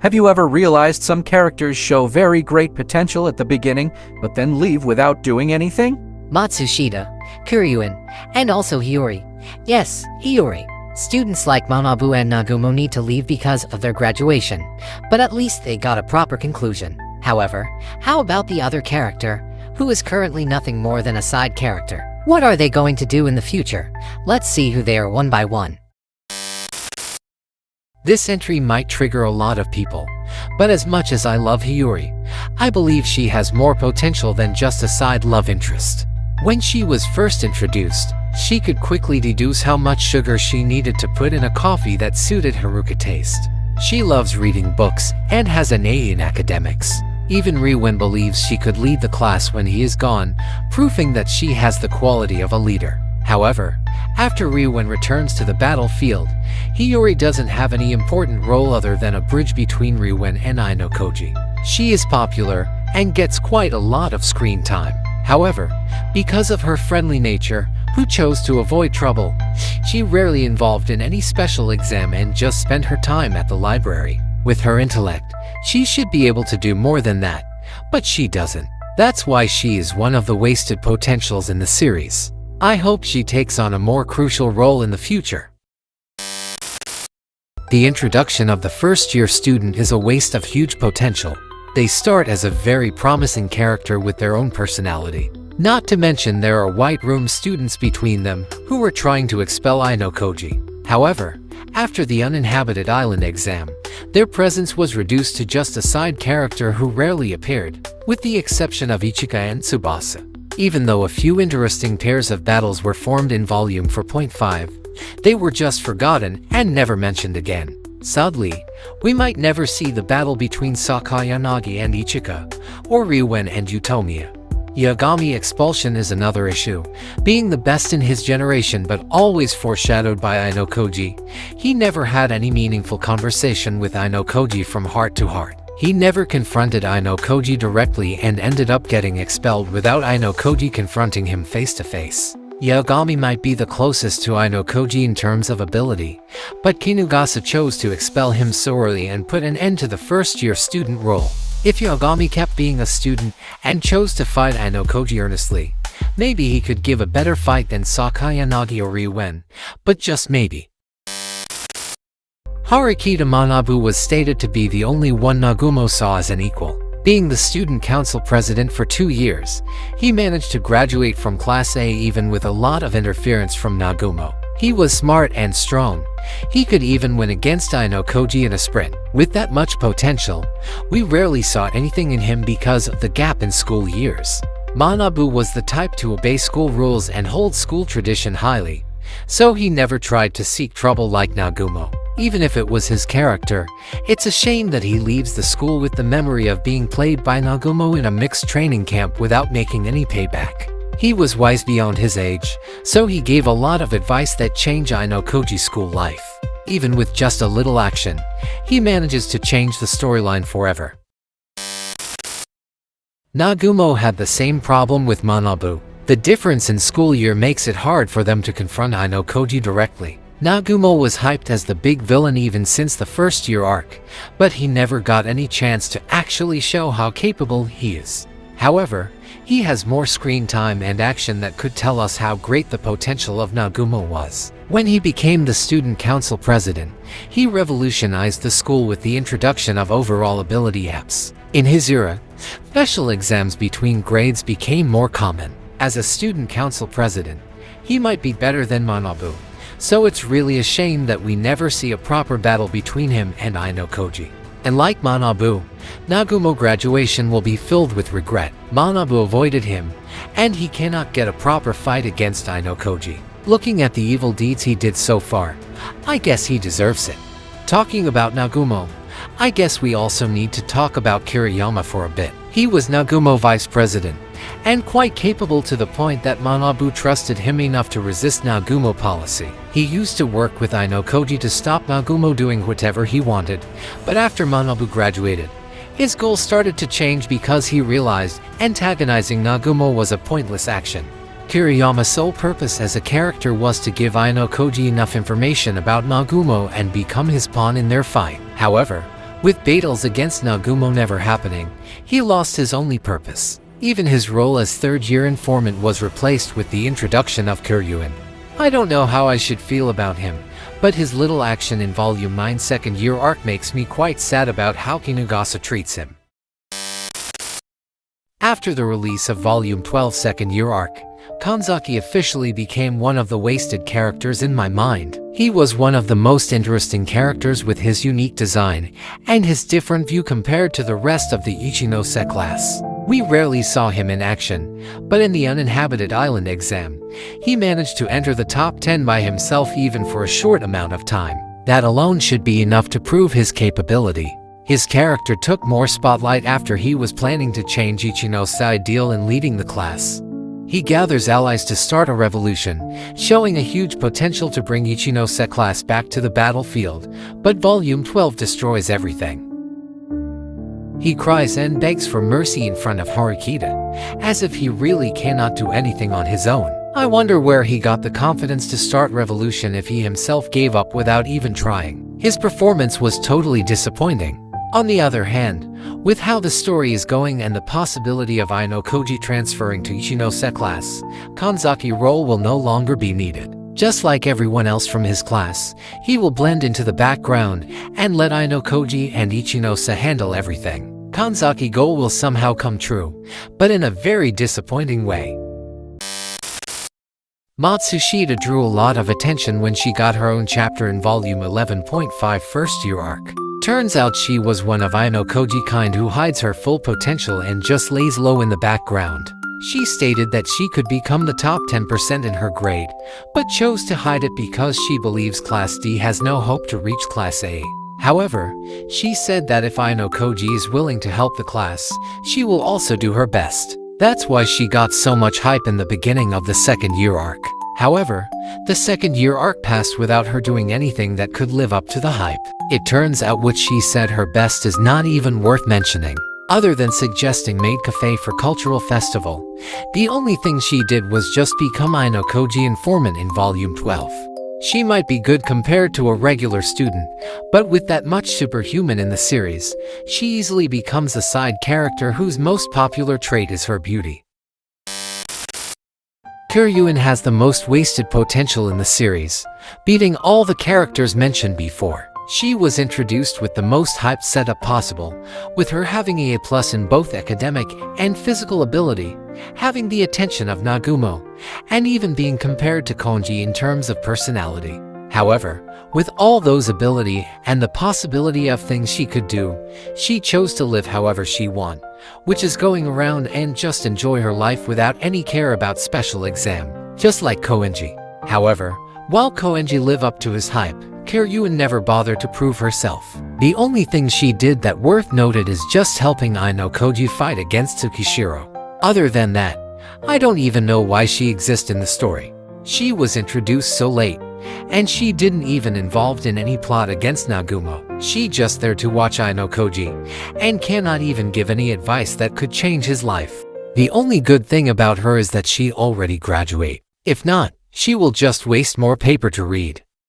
Have you ever realized some characters show very great potential at the beginning, but then leave without doing anything? Matsushita, Kuryuin, and also Hiyori. Yes, Hiyori. Students like Manabu and Nagumo need to leave because of their graduation, but at least they got a proper conclusion. However, how about the other character, who is currently nothing more than a side character? What are they going to do in the future? Let's see who they are one by one. This entry might trigger a lot of people, but as much as I love Hiyori, I believe she has more potential than just a side love interest. When she was first introduced, she could quickly deduce how much sugar she needed to put in a coffee that suited Haruka taste. She loves reading books and has an A in academics. Even Riwen believes she could lead the class when he is gone, proving that she has the quality of a leader. However, after Riwen returns to the battlefield, Hiyori doesn't have any important role other than a bridge between Riwen and Ayanokoji. She is popular and gets quite a lot of screen time. However, because of her friendly nature, who chose to avoid trouble, she rarely involved in any special exam and just spent her time at the library. With her intellect, she should be able to do more than that, but she doesn't. That's why she is one of the wasted potentials in the series. I hope she takes on a more crucial role in the future. The introduction of the first-year student is a waste of huge potential. They start as a very promising character with their own personality. Not to mention there are White Room students between them who were trying to expel Ayanokoji. However, after the uninhabited island exam, their presence was reduced to just a side character who rarely appeared, with the exception of Ichika and Tsubasa. Even though a few interesting pairs of battles were formed in Volume 4.5, they were just forgotten and never mentioned again. Sadly, we might never see the battle between Sakayanagi and Ichika, or Riwen and Utomiya. Yagami expulsion is another issue, being the best in his generation but always foreshadowed by Ayanokoji. He never had any meaningful conversation with Ayanokoji from heart to heart. He never confronted Ayanokoji directly and ended up getting expelled without Ayanokoji confronting him face to face. Yagami might be the closest to Ayanokoji in terms of ability, but Kinugasa chose to expel him so early and put an end to the first-year student role. If Yagami kept being a student and chose to fight Ayanokoji earnestly, maybe he could give a better fight than Sakayanagi or Riwen, but just maybe. Harikita Manabu was stated to be the only one Nagumo saw as an equal. Being the student council president for 2 years, he managed to graduate from Class A even with a lot of interference from Nagumo. He was smart and strong. He could even win against Ayanokoji in a sprint. With that much potential, we rarely saw anything in him because of the gap in school years. Manabu was the type to obey school rules and hold school tradition highly, so he never tried to seek trouble like Nagumo. Even if it was his character, it's a shame that he leaves the school with the memory of being played by Nagumo in a mixed training camp without making any payback. He was wise beyond his age, so he gave a lot of advice that changed Ayanokoji's school life. Even with just a little action, he manages to change the storyline forever. Nagumo had the same problem with Manabu. The difference in school year makes it hard for them to confront Ayanokoji directly. Nagumo was hyped as the big villain even since the first year arc, but he never got any chance to actually show how capable he is. However, he has more screen time and action that could tell us how great the potential of Nagumo was. When he became the student council president, he revolutionized the school with the introduction of overall ability apps. In his era, special exams between grades became more common. As a student council president, he might be better than Manabu, so it's really a shame that we never see a proper battle between him and Ayanokoji. And like Manabu, Nagumo graduation will be filled with regret. Manabu avoided him, and he cannot get a proper fight against Ayanokoji. Looking at the evil deeds he did so far, I guess he deserves it. Talking about Nagumo, I guess we also need to talk about Kiriyama for a bit. He was Nagumo vice president, and quite capable to the point that Manabu trusted him enough to resist Nagumo policy. He used to work with Ayanokoji to stop Nagumo doing whatever he wanted, but after Manabu graduated, his goals started to change because he realized antagonizing Nagumo was a pointless action. Kiriyama's sole purpose as a character was to give Ayanokoji enough information about Nagumo and become his pawn in their fight. However, With battles against Nagumo never happening, he lost his only purpose. Even his role as third-year informant was replaced with the introduction of Kiryuin. I don't know how I should feel about him, but his little action in Volume 9 second-year arc makes me quite sad about how Kinugasa treats him. After the release of Volume 12 second-year arc, Kanzaki officially became one of the wasted characters in my mind. He was one of the most interesting characters with his unique design and his different view compared to the rest of the Ichinose class. We rarely saw him in action, but in the uninhabited island exam, he managed to enter the top 10 by himself even for a short amount of time. That alone should be enough to prove his capability. His character took more spotlight after he was planning to change Ichinose ideal in leading the class. He gathers allies to start a revolution, showing a huge potential to bring Ichinose class back to the battlefield, but Volume 12 destroys everything. He cries and begs for mercy in front of Horikita, as if he really cannot do anything on his own. I wonder where he got the confidence to start revolution if he himself gave up without even trying. His performance was totally disappointing. On the other hand, with how the story is going and the possibility of Ayanokoji transferring to Ichinose class, Kanzaki's role will no longer be needed. Just like everyone else from his class, he will blend into the background and let Ayanokoji and Ichinose handle everything. Kanzaki's goal will somehow come true, but in a very disappointing way. Matsushita drew a lot of attention when she got her own chapter in Volume 11.5 first-year arc. Turns out she was one of Ayanokoji kind who hides her full potential and just lays low in the background. She stated that she could become the top 10% in her grade, but chose to hide it because she believes Class D has no hope to reach Class A. However, she said that if Ayanokoji is willing to help the class, she will also do her best. That's why she got so much hype in the beginning of the second-year arc. However, the second-year arc passed without her doing anything that could live up to the hype. It turns out what she said her best is not even worth mentioning. Other than suggesting Maid Cafe for cultural festival, the only thing she did was just become Ayanokoji informant in Volume 12. She might be good compared to a regular student, but with that much superhuman in the series, she easily becomes a side character whose most popular trait is her beauty. Kiryuin has the most wasted potential in the series, beating all the characters mentioned before. She was introduced with the most hyped setup possible, with her having an A+ in both academic and physical ability, having the attention of Nagumo, and even being compared to Konji in terms of personality. However, with all those ability and the possibility of things she could do, she chose to live however she want, which is going around and just enjoy her life without any care about special exam, just like Koenji. However, while Koenji lived up to his hype, Kiryuin never bothered to prove herself. The only thing she did that worth noted is just helping Ayanokoji fight against Tsukishiro. Other than that, I don't even know why she exists in the story. She was introduced so late, and she didn't even involved in any plot against Nagumo. She just there to watch Ayanokoji, and cannot even give any advice that could change his life. The only good thing about her is that she already graduate. If not, she will just waste more paper to read.